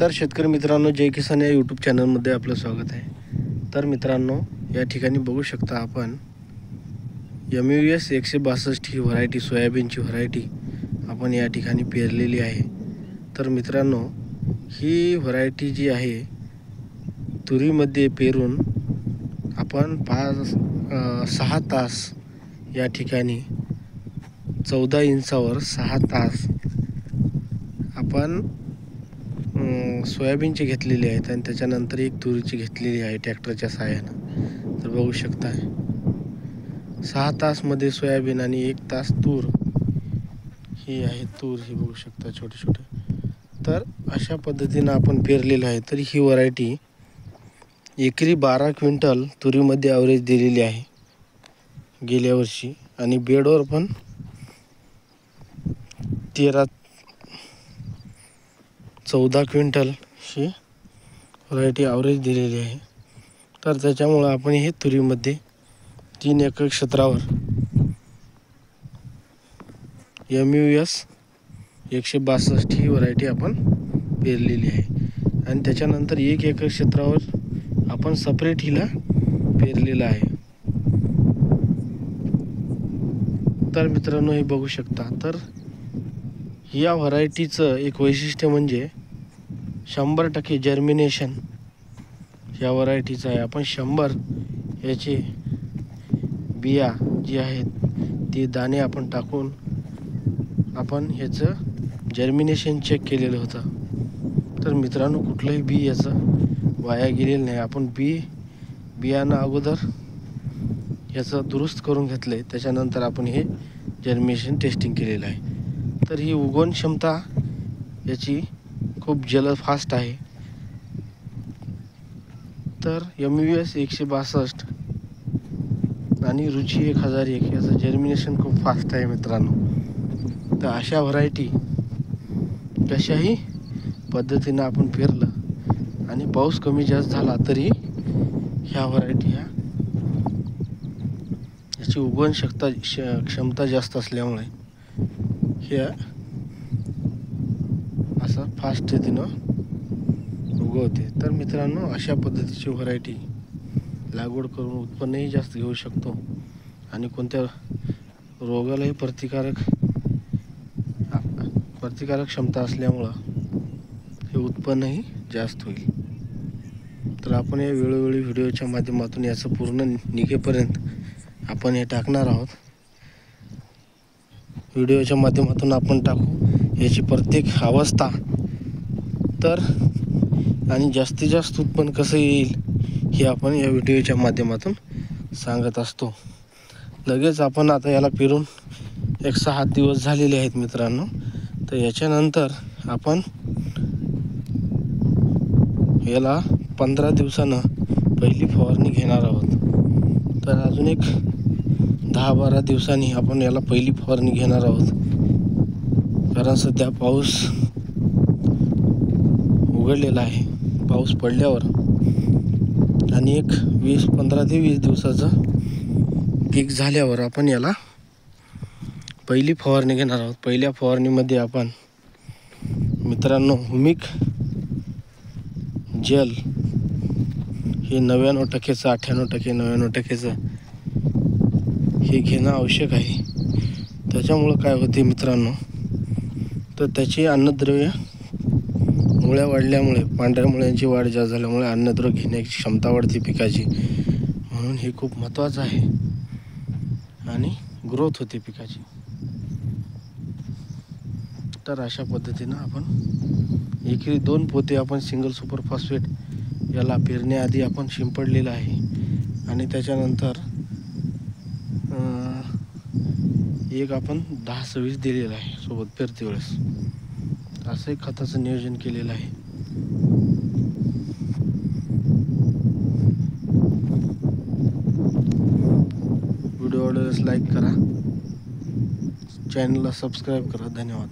तर शेतकरी मित्रांनो, जय किसान या यूट्यूब चॅनलमध्ये आपलं स्वागत आहे। तर मित्रांनो, या ठिकाणी बघू शकता आपण MUS 162 ही व्हरायटी, सोयाबीनची व्हरायटी आपण या ठिकाणी पेरलेली आहे। तर मित्रांनो, ही व्हरायटी जी आहे तुरीमध्ये पेरून आपण 6 तास या ठिकाणी 14 इंचावर 6 तास आपण सोयाबीनची घेतलेली आहेत आणि त्याच्यानंतर एक तुरीची घेतलेली आहे ट्रॅक्टरच्या सहाय्यानं। तर बघू शकता 6 तासमध्ये सोयाबीन आणि 1 तास तूर ही आहे। तूर ही बघू शकता छोटे छोटे। तर अशा पद्धतीनं आपण पेरलेलं आहे। तर ही व्हरायटी एकरी 12 क्विंटल तुरीमध्ये ॲव्हरेज दिलेली आहे गेल्या वर्षी, आणि बेडवर पण 14 क्विंटल ही व्हरायटी ॲव्हरेज दिलेली आहे। तर त्याच्यामुळं आपण हे तुरीमध्ये 3 एकर क्षेत्रावर MUS 162 ही व्हरायटी आपण पेरलेली आहे, आणि त्याच्यानंतर 1 एकर क्षेत्रावर आपण सेपरेट हिला पेरलेलं आहे। तर मित्रांनो, हे बघू शकता। तर या व्हरायटीचं एक वैशिष्ट्य म्हणजे 100% जर्मिनेशन या व्हरायटीचं आहे। आपण 100 याचे बिया जी आहेत ते दाणे आपण टाकून आपण ह्याचं जर्मिनेशन चेक केलेलं होतं। तर मित्रांनो, कुठलंही बी याचं वाया गेलेलं नाही। आपण बियाणं अगोदर याचं दुरुस्त करून घेतलं आहे, त्याच्यानंतर आपण हे जर्मिनेशन टेस्टिंग केलेलं आहे। तर ही उगवण क्षमता याची खूप फास्ट आहे। तर MUS 162 आणि रुची 1001 याचं जर्मिनेशन खूप फास्ट आहे मित्रांनो। तर अशा व्हरायटी कशाही पद्धतीनं आपण पेरलं आणि पाऊस कमी जास्त झाला तरी ह्या व्हरायटी याची उगवण क्षमता जास्त असल्यामुळे ह्या असं फास्ट रीतीनं उगवते। तर मित्रांनो, अशा पद्धतीची व्हरायटी लागवड करून उत्पन्नही जास्त घेऊ शकतो आणि कोणत्या रोगालाही प्रतिकारक क्षमता असल्यामुळं हे उत्पन्नही जास्त होईल। तर आपण या वेळोवेळी व्हिडिओच्या माध्यमातून याचं पूर्ण निघेपर्यंत आपण हे टाकणार आहोत। व्हिडिओच्या माध्यमातून आपण टाकू याची प्रत्येक अवस्था, तर आणि जास्तीत जास्त उत्पन्न कसं येईल हे आपण या व्हिडिओच्या माध्यमातून सांगत असतो। लगेच आपण आता याला पेरून 6 दिवस झालेले आहेत मित्रांनो। तर याच्यानंतर आपण याला 15 दिवसानं पहिली फवारणी घेणार आहोत। तर अजून एक 10-12 दिवसांनी आपण याला पहिली फवारणी घेणार आहोत, कारण सध्या पाऊस उघडलेला आहे। पाऊस पडल्यावर आणि एक 15 ते 20 दिवसाचं पीक झाल्यावर आपण याला पहिली फवारणी घेणार आहोत। पहिल्या फवारणीमध्ये आपण मित्रांनो हुमिक जेल हे 99%चं 98% 99%चं हे घेणं आवश्यक आहे। त्याच्यामुळं काय होते मित्रांनो, तर त्याची अन्नद्रव्य मुळ्या वाढल्यामुळे, पांढऱ्या मुळ्यांची वाढ जास्त झाल्यामुळे अन्नद्रव्य घेण्याची क्षमता वाढते पिकाची, म्हणून हे खूप महत्त्वाचं आहे आणि ग्रोथ होते पिकाची। तर अशा पद्धतीनं आपण एकरी 2 पोते आपण सिंगल सुपर फॉस्फेट याला पेरण्याआधी आपण शिंपडलेलं आहे, आणि त्याच्यानंतर एक आपण 10-26 दिलेलं आहे सोबत पेरते वेळेस। असं एक खताचं नियोजन केलेलं आहे। व्हिडिओ आवडल्यास लाईक करा, चॅनलला सबस्क्राईब करा। धन्यवाद।